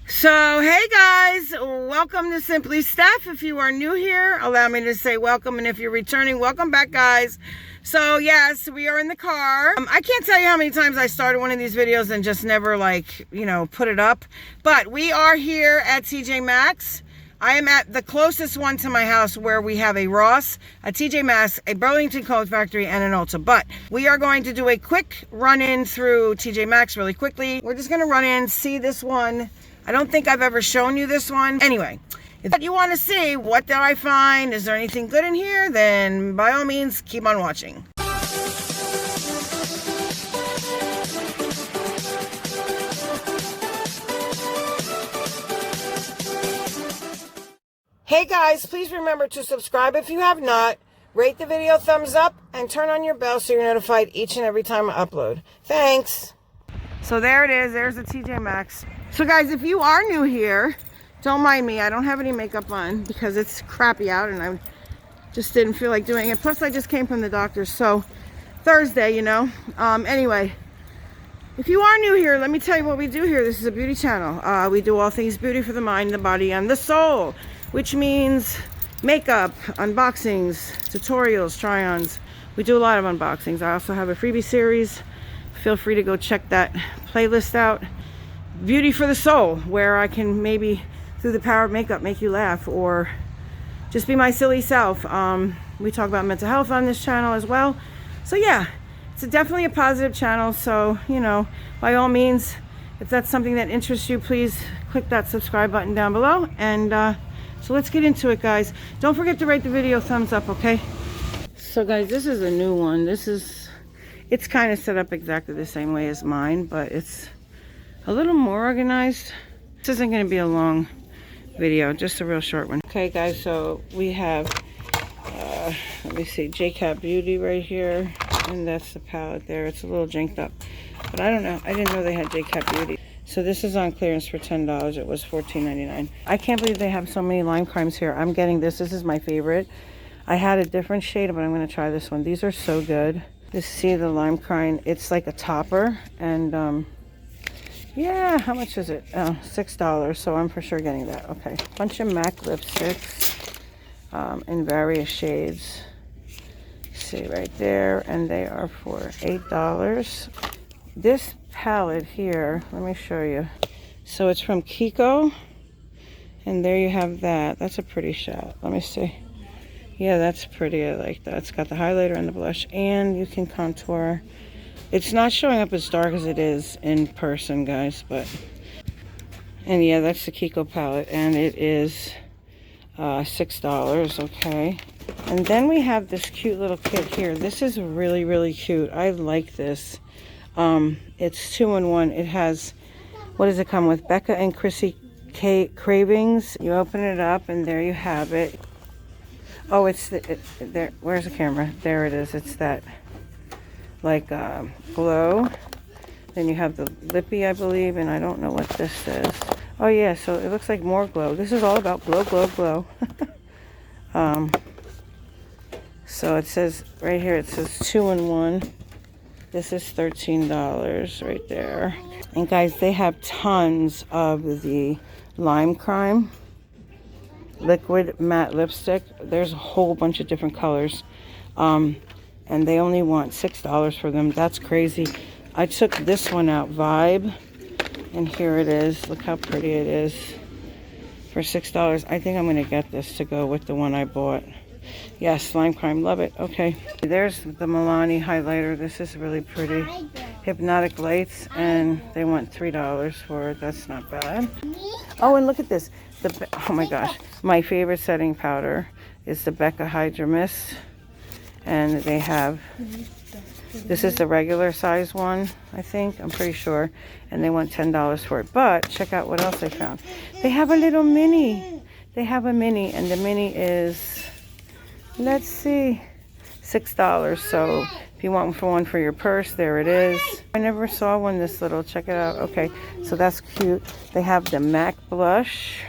So, hey guys, welcome to Simply Steph. If you are new here, allow me to say welcome, and if you're returning, welcome back, guys. So, yes, we are in the car. I can't tell you how many times I started one of these videos and just never, put it up. But we are here at tjmaxx. I am at the closest one to my house where we have a Ross, a tjmaxx, a Burlington Coat Factory, and an Ulta. But we are going to do a quick run-in through tjmaxx really quickly. We're just going to run in, see this one. I don't think I've ever shown you this one. Anyway, if you want to see what did I find, is there anything good in here, then by all means, keep on watching. Hey guys, please remember to subscribe if you have not, rate the video thumbs up, and turn on your bell so you're notified each and every time I upload. Thanks. So there it is, there's the tjmaxx. So guys, if you are new here, don't mind me. I don't have any makeup on because it's crappy out and I just didn't feel like doing it. Plus I just came from the doctor, so Thursday, you know. Anyway, if you are new here, let me tell you what we do here. This is a beauty channel. We do all things beauty for the mind, the body, and the soul, which means makeup, unboxings, tutorials, try-ons. We do a lot of unboxings. I also have a freebie series. Feel free to go check that playlist out. Beauty for the soul, where I can maybe through the power of makeup make you laugh or just be my silly self. We talk about mental health on this channel as well. So yeah, it's definitely a positive channel. So, you know, by all means, if that's something that interests you, please click that subscribe button down below. And so let's get into it, guys. Don't forget to rate the video thumbs up, okay? So guys, this is a new one. It's kind of set up exactly the same way as mine, but it's a little more organized. This isn't going to be a long video, just a real short one. Okay guys, so we have let me see, JCat Beauty right here, and that's the palette there. It's a little jinked up, but I don't know, I didn't know they had JCat Beauty. So this is on clearance for $10. It was $14.99. I can't believe they have so many lime crimes here. I'm getting this. This is my favorite. I had a different shade, but I'm going to try this one. These are so good. Just see the lime crime. It's like a topper, and yeah, how much is it? Oh, $6, so I'm for sure getting that. Okay, bunch of MAC lipsticks in various shades. See right there, and they are for $8. This palette here, let me show you. So it's from Kiko, and there you have that. That's a pretty shot. Let me see. Yeah, that's pretty. I like that. It's got the highlighter and the blush, and you can contour. It's not showing up as dark as it is in person, guys, and yeah, that's the Kiko palette, and it is $6, okay. And then we have this cute little kit here. This is really, really cute. I like this. It's 2-in-1. It has, what does it come with? Becca and Chrissy Cravings. You open it up, and there you have it. Oh, there. Where's the camera? There it is. It's that like glow. Then you have the lippy, I believe, and I don't know what this says. Oh yeah, so it looks like more glow. This is all about glow, glow, glow. So it says right here, it says 2-in-1. This is $13 right there. And guys, they have tons of the lime crime liquid matte lipstick. There's a whole bunch of different colors. And they only want $6 for them. That's crazy. I took this one out, Vibe, and here it is. Look how pretty it is for $6. I think I'm going to get this to go with the one I bought. Yes, lime crime, love it. Okay, there's the Milani highlighter. This is really pretty. Hypnotic Lights, and they want $3 for it. That's not bad. Oh, and look at this. Oh my gosh, my favorite setting powder is the Becca Hydra Mist. And they have, this is the regular size one, I think, I'm pretty sure, and they want $10 for it. But check out what else I found. They have a little mini. They have a mini, and the mini is, let's see, $6. So if you want one for your purse, there it is. I never saw one this little. Check it out. Okay, so that's cute. They have the MAC blush.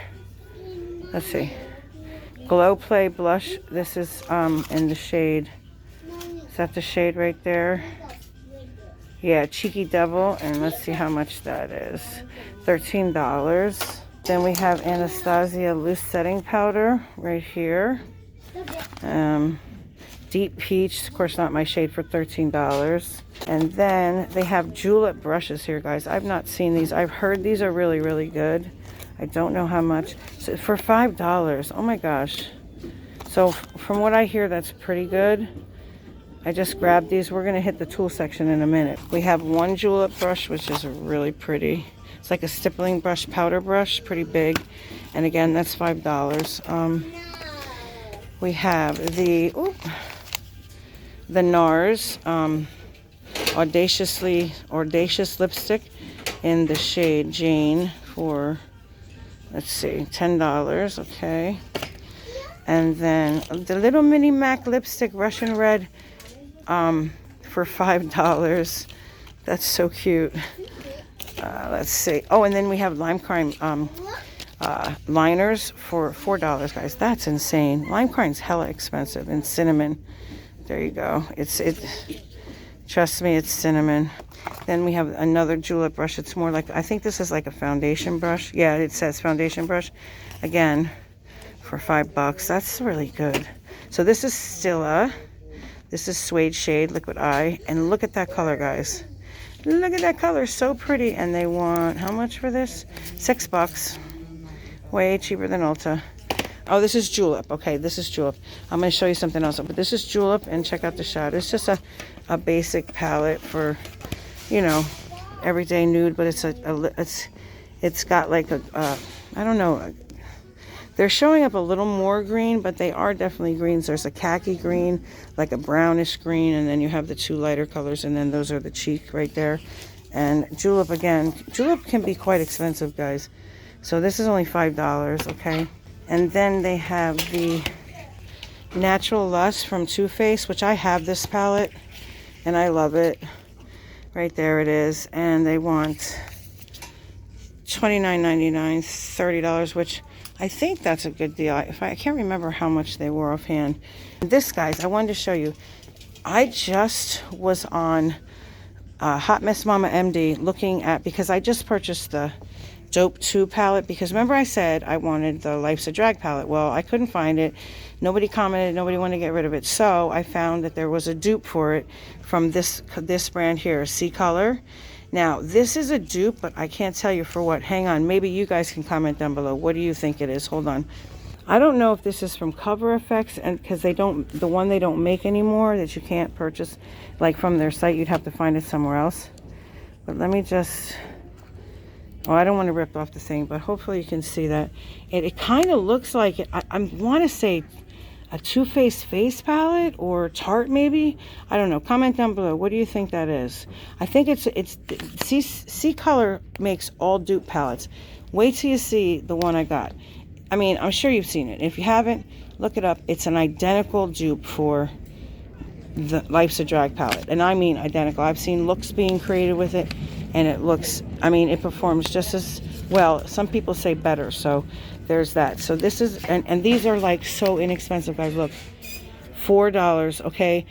Let's see, Glow Play blush. This is in the shade. Is that the shade right there? Yeah, Cheeky Devil, and let's see how much that is. $13. Then we have Anastasia loose setting powder right here. Deep peach, of course not my shade, for $13. And then they have julep brushes here, guys. I've not seen these. I've heard these are really, really good. I don't know how much. So for $5. Oh my gosh. So from what I hear, that's pretty good. I just grabbed these. We're going to hit the tool section in a minute. We have one julep brush, which is really pretty. It's like a stippling brush, powder brush, pretty big. And again, that's $5. We have the NARS Audacious lipstick in the shade Jane for, let's see, $10. Okay. And then the little mini MAC lipstick, Russian red, for $5. That's so cute. Let's see. Oh, and then we have lime crime liners for $4, guys. That's insane. Lime crime's hella expensive. And cinnamon. There you go. Trust me, it's cinnamon. Then we have another julep brush. It's more like, I think this is like a foundation brush. Yeah, it says foundation brush. Again, for $5. That's really good. So this is Stilla. This is Suede Shade Liquid Eye. And look at that color, guys. Look at that color. So pretty. And they want, how much for this? $6. Way cheaper than Ulta. Oh, this is julep. Okay, this is julep. I'm going to show you something else. But this is julep, and check out the shadow. It's just a basic palette for, you know, everyday nude. But it's got like a I don't know. They're showing up a little more green, but they are definitely greens. There's a khaki green, like a brownish green, and then you have the two lighter colors, and then those are the cheek right there. And julep, again, julep can be quite expensive, guys. So this is only $5, okay? And then they have the Natural Lust from Too Faced, which I have this palette, and I love it. Right there it is. And they want $29.99, $30, which I think that's a good deal. I can't remember how much they were offhand. This, guys, I wanted to show you. I just was on Hot Mess Mama MD looking at, because I just purchased the Dope 2 palette, because remember I said I wanted the Life's a Drag palette. Well, I couldn't find it. Nobody commented. Nobody wanted to get rid of it. So I found that there was a dupe for it from this brand here, C Color. Now, this is a dupe, but I can't tell you for what. Hang on. Maybe you guys can comment down below. What do you think it is? Hold on. I don't know if this is from Cover Effects, and because the one they don't make anymore, that you can't purchase like from their site. You'd have to find it somewhere else. But let me just... Oh, I don't want to rip off the thing, but hopefully you can see that. It kind of looks like, I want to say a Too Faced face palette or Tarte maybe. I don't know. Comment down below. What do you think that is? I think it's C Color makes all dupe palettes. Wait till you see the one I got. I mean, I'm sure you've seen it. If you haven't, look it up. It's an identical dupe for the Life's a Drag palette. And I mean identical. I've seen looks being created with it. And it looks, I mean, it performs just as well. Some people say better. So there's that. So this is, and these are like so inexpensive, guys. Look, $4, okay?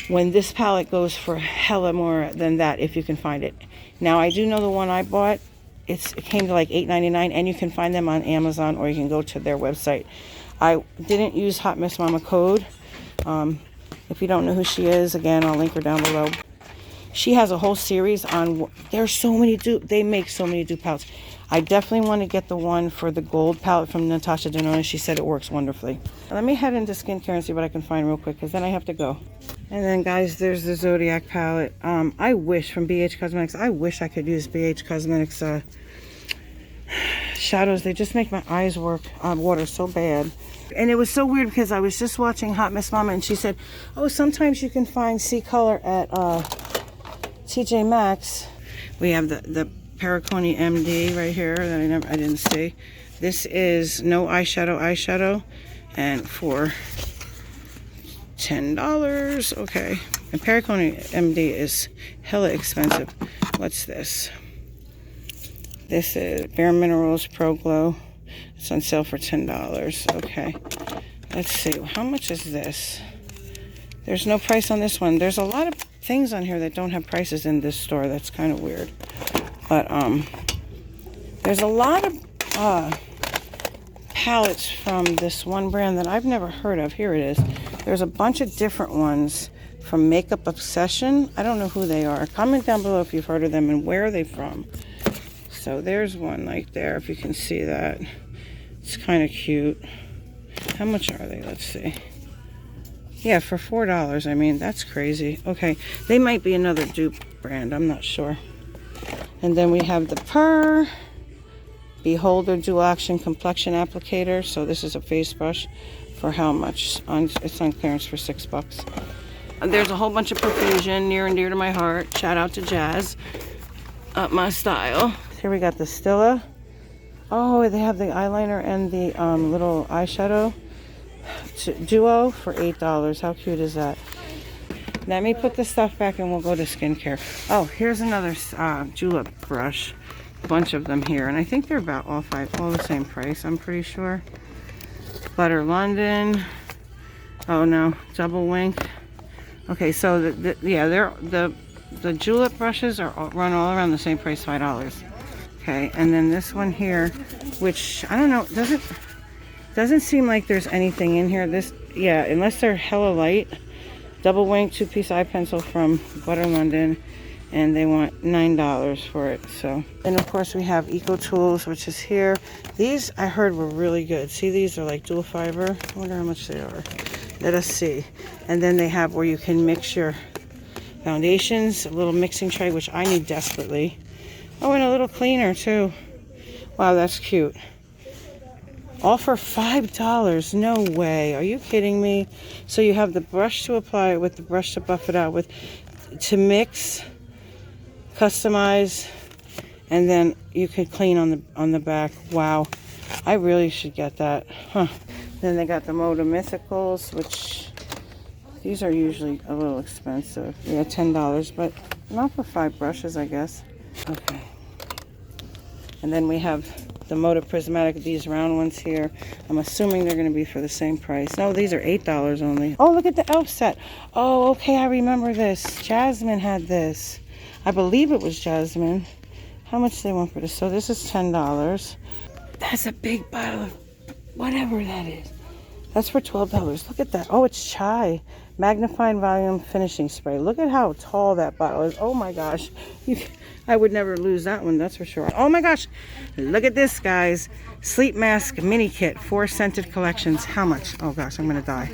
When this palette goes for hella more than that, if you can find it. Now, I do know the one I bought, it came to like $8.99, and you can find them on Amazon, or you can go to their website. I didn't use Hot Mess Mama code. If you don't know who she is, again, I'll link her down below. She has a whole series on, there's so many dupe, they make so many dupe palettes. I definitely want to get the one for the gold palette from Natasha Denona. She said it works wonderfully. Let me head into skincare and see what I can find real quick, because then I have to go. And then, guys, there's the Zodiac palette. I wish, from BH Cosmetics, I wish I could use BH Cosmetics shadows. They just make my eyes water so bad. And it was so weird, because I was just watching Hot Mess Mama, and she said, oh, sometimes you can find C Color at tjmaxx. We have the Paracone MD right here that I didn't see. This is no eyeshadow, and for $10. Okay. And Paracone MD is hella expensive. What's this? This is Bare Minerals Pro Glow. It's on sale for $10. Okay. Let's see. How much is this? There's no price on this one. There's a lot of things on here that don't have prices in this store. That's kind of weird. But there's a lot of palettes from this one brand that I've never heard of. Here it is. There's a bunch of different ones from Makeup Obsession. I don't know who they are. Comment down below if you've heard of them and where are they from. So there's one like there, if you can see that. It's kind of cute. How much are they? Let's see. Yeah, for $4. I mean, that's crazy. Okay, they might be another dupe brand. I'm not sure. And then we have the Purr Beholder Dual Action Complexion Applicator. So this is a face brush for how much? It's on clearance for $6. There's a whole bunch of profusion near and dear to my heart. Shout out to Jazz. Up my style. Here we got the Stila. Oh, they have the eyeliner and the little eyeshadow duo for $8. How cute is that? Let me put this stuff back and we'll go to skincare. Oh, here's another julep brush. A bunch of them here. And I think they're about all the same price, I'm pretty sure. Butter London. Oh no, Double Wink. Okay, so the julep brushes run all around the same price, $5. Okay, and then this one here, which I don't know, doesn't seem like there's anything in here. Unless they're hella light. Double Wing 2-piece eye pencil from Butter London, and they want $9 for it. So, and of course we have Eco Tools, which is here. These I heard were really good. See, these are like dual fiber. I wonder how much they are. Let us see. And then they have where you can mix your foundations, a little mixing tray, which I need desperately. Oh, and a little cleaner too. Wow, that's cute. All for $5. No way. Are you kidding me? So you have the brush to apply it with, the brush to buff it out with, to mix, customize, and then you could clean on the back. Wow. I really should get that. Huh. Then they got the Moda Mythicals, which these are usually a little expensive. Yeah, $10, but not for 5 brushes, I guess. Okay. And then we have the Moda Prismatic, these round ones here. I'm assuming they're going to be for the same price. No, these are $8 only. Oh, look at the elf set. Oh, okay, I remember this. Jasmine had this. I believe it was Jasmine. How much do they want for this? So this is $10. That's a big bottle of whatever that is. That's for $12. Look at that. Oh, it's Chai Magnifying Volume Finishing Spray. Look at how tall that bottle is. Oh my gosh. I would never lose that one, that's for sure. Oh my gosh. Look at this, guys. Sleep Mask Mini Kit, 4 scented collections. How much? Oh gosh, I'm going to die.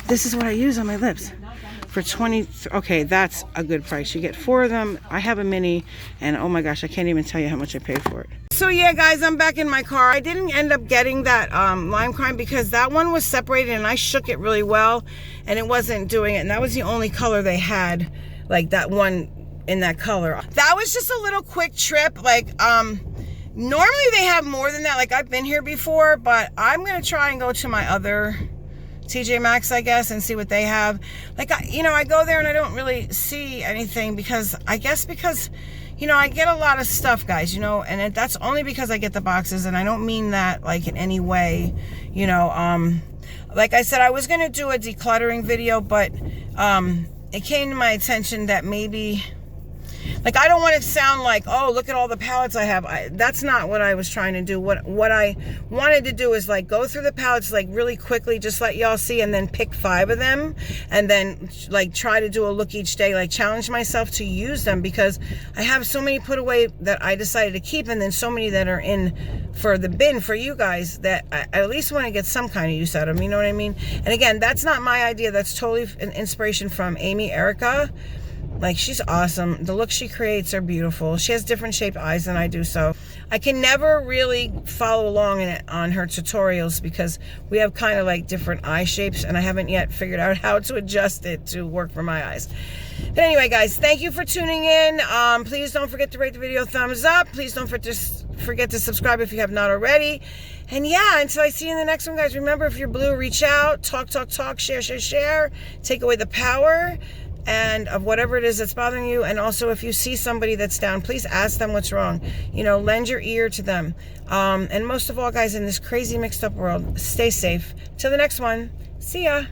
This is what I use on my lips. For $20. Okay, that's a good price. You get 4 of them. I have a mini, and oh my gosh, I can't even tell you how much I paid for it. So yeah, guys, I'm back in my car. I didn't end up getting that lime crime because that one was separated and I shook it really well and it wasn't doing it. And that was the only color they had, like that one in that color. That was just a little quick trip. Like, normally they have more than that. Like, I've been here before, but I'm going to try and go to my other TJ Maxx, I guess, and see what they have. Like, I go there and I don't really see anything because I get a lot of stuff, guys, and that's only because I get the boxes, and I don't mean that, like, in any way, like I said, I was going to do a decluttering video, but it came to my attention that maybe, like, I don't want to sound like, oh, look at all the palettes I have. That's not what I was trying to do. What I wanted to do is, like, go through the palettes, like, really quickly, just let y'all see, and then pick 5 of them, and then, like, try to do a look each day, like, challenge myself to use them, because I have so many put away that I decided to keep, and then so many that are in for the bin for you guys that I at least want to get some kind of use out of them, you know what I mean? And again, that's not my idea. That's totally an inspiration from Amy Erica. Like, she's awesome. The looks she creates are beautiful. She has different shaped eyes than I do, so I can never really follow along on her tutorials because we have kind of like different eye shapes, and I haven't yet figured out how to adjust it to work for my eyes. But anyway, guys, thank you for tuning in. Please don't forget to rate the video thumbs up. Please don't forget to subscribe if you have not already. And yeah, until I see you in the next one, guys, remember, if you're blue, reach out, talk, share, take away the power and of whatever it is that's bothering you. And also, if you see somebody that's down, please ask them what's wrong. Lend your ear to them. And most of all, guys, in this crazy mixed up world, stay safe. Till the next one, see ya.